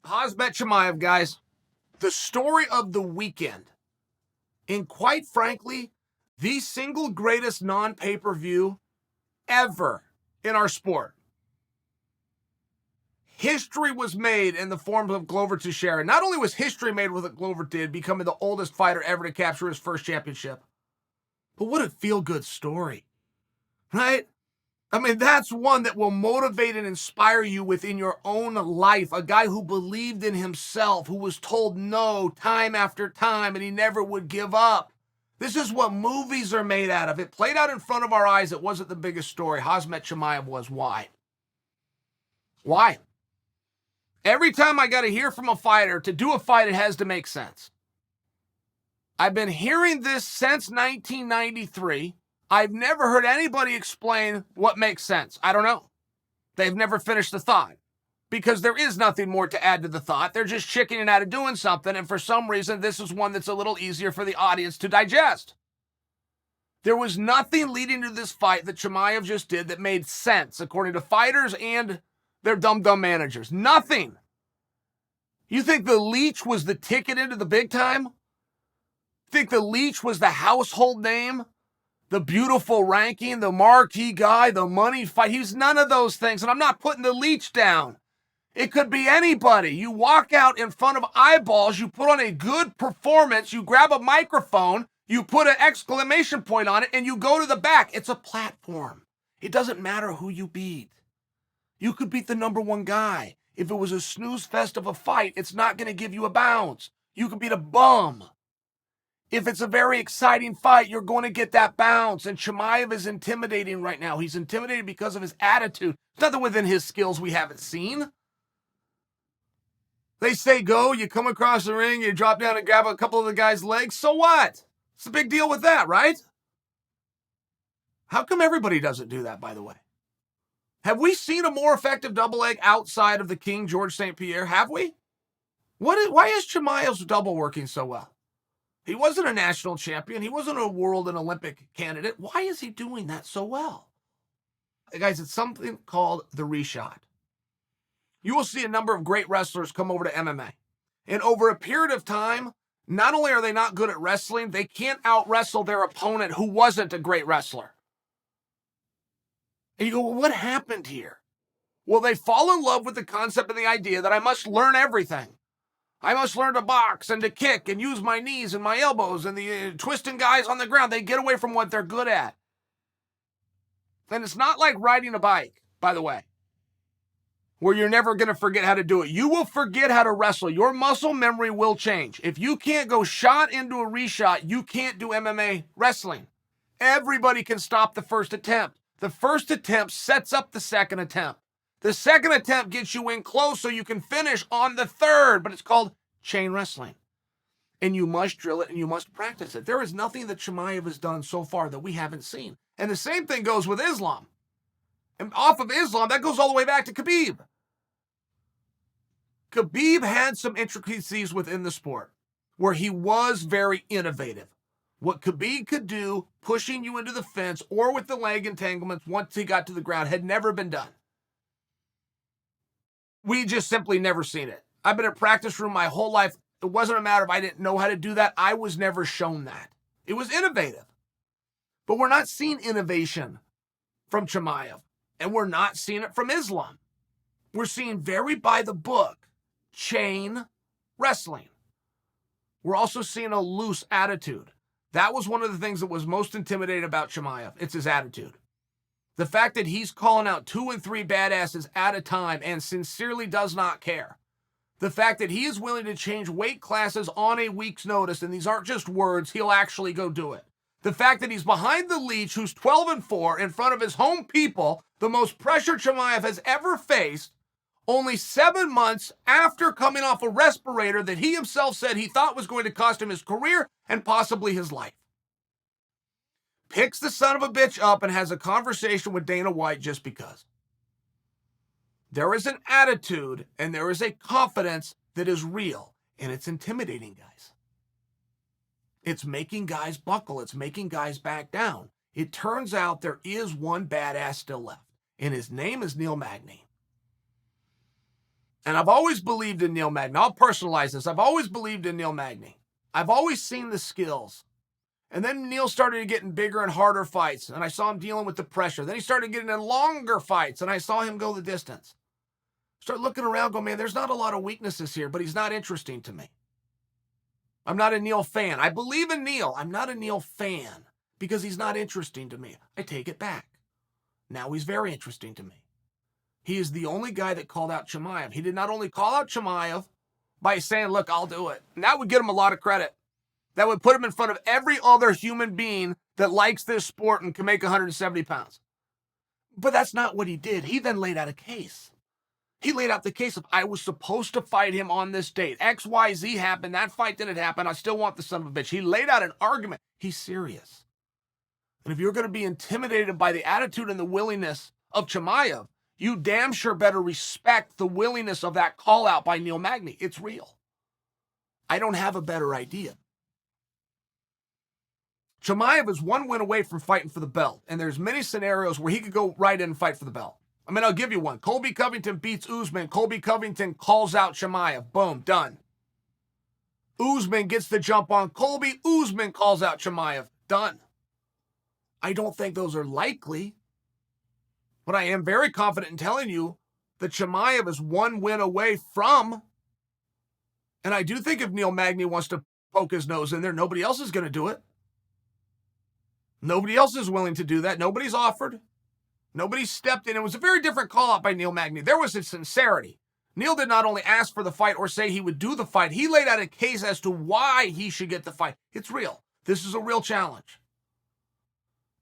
Khamzat Chimaev, guys, the story of the weekend. And quite frankly, the single greatest non-pay-per-view ever in our sport. History was made in the form of Glover Teixeira. Not only was history made with what Glover did, becoming the oldest fighter ever to capture his first championship, but what a feel-good story, right? I mean, that's one that will motivate and inspire you within your own life. A guy who believed in himself, who was told no time after time, and he never would give up. This is what movies are made out of. It played out in front of our eyes. It wasn't the biggest story. Khamzat Chimaev was. Why? Why? Every time I got to hear from a fighter, to do a fight, it has to make sense. I've been hearing this since 1993. I've never heard anybody explain what makes sense. I don't know. They've never finished the thought because there is nothing more to add to the thought. They're just chickening out of doing something, and for some reason, this is one that's a little easier for the audience to digest. There was nothing leading to this fight that Chimaev just did that made sense, according to fighters and their dumb managers. Nothing. You think the leech was the ticket into the big time? Think the leech was the household name? The beautiful ranking, the marquee guy, the money fight. He's none of those things, and I'm not putting the leech down. It could be anybody. You walk out in front of eyeballs, you put on a good performance, you grab a microphone, you put an exclamation point on it, and you go to the back. It's a platform. It doesn't matter who you beat. You could beat the number one guy. If it was a snooze fest of a fight, it's not going to give you a bounce. You could beat a bum. If it's a very exciting fight, you're going to get that bounce. And Chimaev is intimidating right now. He's intimidated because of his attitude. There's nothing within his skills we haven't seen. They say go, you come across the ring, you drop down and grab a couple of the guy's legs. So what? What's the big deal with that, right? How come everybody doesn't do that, by the way? Have we seen a more effective double leg outside of the King, George St. Pierre? Have we? Why is Chimaev's double working so well? He wasn't a national champion. He wasn't a world and Olympic candidate. Why is he doing that so well? Guys, it's something called the reshot. You will see a number of great wrestlers come over to MMA. And over a period of time, not only are they not good at wrestling, they can't out-wrestle their opponent who wasn't a great wrestler. And you go, well, what happened here? Well, they fall in love with the concept and the idea that I must learn everything. I must learn to box and to kick and use my knees and my elbows and the twisting guys on the ground. They get away from what they're good at. And it's not like riding a bike, by the way, where you're never going to forget how to do it. You will forget how to wrestle. Your muscle memory will change. If you can't go shot into a reshot, you can't do MMA wrestling. Everybody can stop the first attempt. The first attempt sets up the second attempt. The second attempt gets you in close so you can finish on the third, but it's called chain wrestling. And you must drill it and you must practice it. There is nothing that Chimaev has done so far that we haven't seen. And the same thing goes with Islam. And off of Islam, that goes all the way back to Khabib. Khabib had some intricacies within the sport where he was very innovative. What Khabib could do, pushing you into the fence or with the leg entanglements once he got to the ground, had never been done. We just simply never seen it. I've been in a practice room my whole life. It wasn't a matter of I didn't know how to do that. I was never shown that. It was innovative. But we're not seeing innovation from Chimaev. And we're not seeing it from Islam. We're seeing very by the book chain wrestling. We're also seeing a loose attitude. That was one of the things that was most intimidating about Chimaev. It's his attitude. The fact that he's calling out 2 and 3 badasses at a time and sincerely does not care. The fact that he is willing to change weight classes on a week's notice, and these aren't just words, he'll actually go do it. The fact that he's behind the leech, who's 12 and 4, in front of his home people, the most pressure Chimaev has ever faced, only 7 months after coming off a respirator that he himself said he thought was going to cost him his career and possibly his life. Picks the son of a bitch up and has a conversation with Dana White just because. There is an attitude and there is a confidence that is real, and it's intimidating guys. It's making guys buckle. It's making guys back down. It turns out there is one badass still left, and his name is Neil Magny. And I've always believed in Neil Magny. I'll personalize this. I've always believed in Neil Magny. I've always seen the skills. And then Neil started getting bigger and harder fights, and I saw him dealing with the pressure. Then he started getting in longer fights, and I saw him go the distance. Start looking around, go, man, there's not a lot of weaknesses here, but he's not interesting to me. I'm not a Neil fan. I believe in Neil. I'm not a Neil fan because he's not interesting to me. I take it back. Now he's very interesting to me. He is the only guy that called out Chimaev. He did not only call out Chimaev by saying, look, I'll do it. And that would get him a lot of credit. That would put him in front of every other human being that likes this sport and can make 170 pounds. But that's not what he did. He then laid out a case. He laid out the case of, I was supposed to fight him on this date. XYZ happened. That fight didn't happen. I still want the son of a bitch. He laid out an argument. He's serious. And if you're going to be intimidated by the attitude and the willingness of Chimaev, you damn sure better respect the willingness of that call out by Neil Magny. It's real. I don't have a better idea. Chimaev is one win away from fighting for the belt, and there's many scenarios where he could go right in and fight for the belt. I mean, I'll give you one. Colby Covington beats Usman. Colby Covington calls out Chimaev. Boom, done. Usman gets the jump on Colby. Usman calls out Chimaev. Done. I don't think those are likely, but I am very confident in telling you that Chimaev is one win away from, and I do think if Neil Magny wants to poke his nose in there, nobody else is going to do it. Nobody else is willing to do that. Nobody's offered. Nobody stepped in. It was a very different call out by Neil Magny. There was a sincerity. Neil did not only ask for the fight or say he would do the fight, he laid out a case as to why he should get the fight. It's real. This is a real challenge.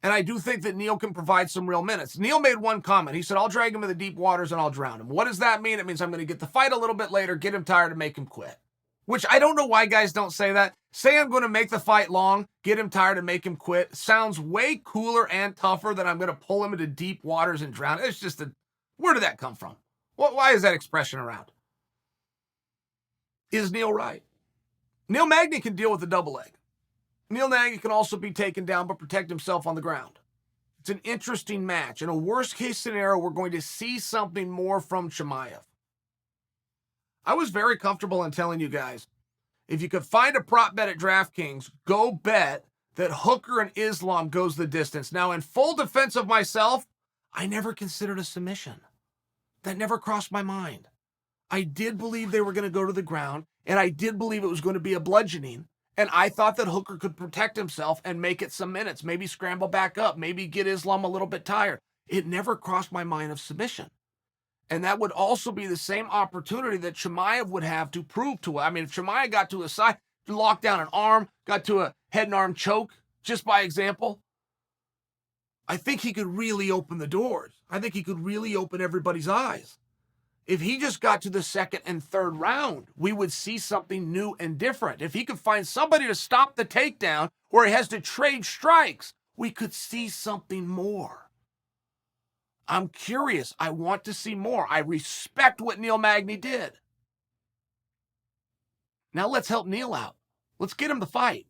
And I do think that Neil can provide some real minutes. Neil made one comment. He said, I'll drag him in the deep waters and I'll drown him. What does that mean? It means I'm going to get the fight a little bit later, get him tired, and make him quit. Which I don't know why guys don't say that. Say I'm going to make the fight long, get him tired, and make him quit. Sounds way cooler and tougher than I'm going to pull him into deep waters and drown. It's just where did that come from? Why is that expression around? Is Neil right? Neil Magny can deal with the double leg. Neil Magny can also be taken down but protect himself on the ground. It's an interesting match. In a worst-case scenario, we're going to see something more from Chimaev. I was very comfortable in telling you guys, if you could find a prop bet at DraftKings, go bet that Hooker and Islam goes the distance. Now, in full defense of myself, I never considered a submission. That never crossed my mind. I did believe they were going to go to the ground, and I did believe it was going to be a bludgeoning, and I thought that Hooker could protect himself and make it some minutes, maybe scramble back up, maybe get Islam a little bit tired. It never crossed my mind of submission. And that would also be the same opportunity that Chimaev would have to prove to it. I mean, if Chimaev got to his side, locked down an arm, got to a head and arm choke, just by example, I think he could really open the doors. I think he could really open everybody's eyes. If he just got to the second and third round, we would see something new and different. If he could find somebody to stop the takedown where he has to trade strikes, we could see something more. I'm curious. I want to see more. I respect what Neil Magny did. Now let's help Neil out. Let's get him the fight.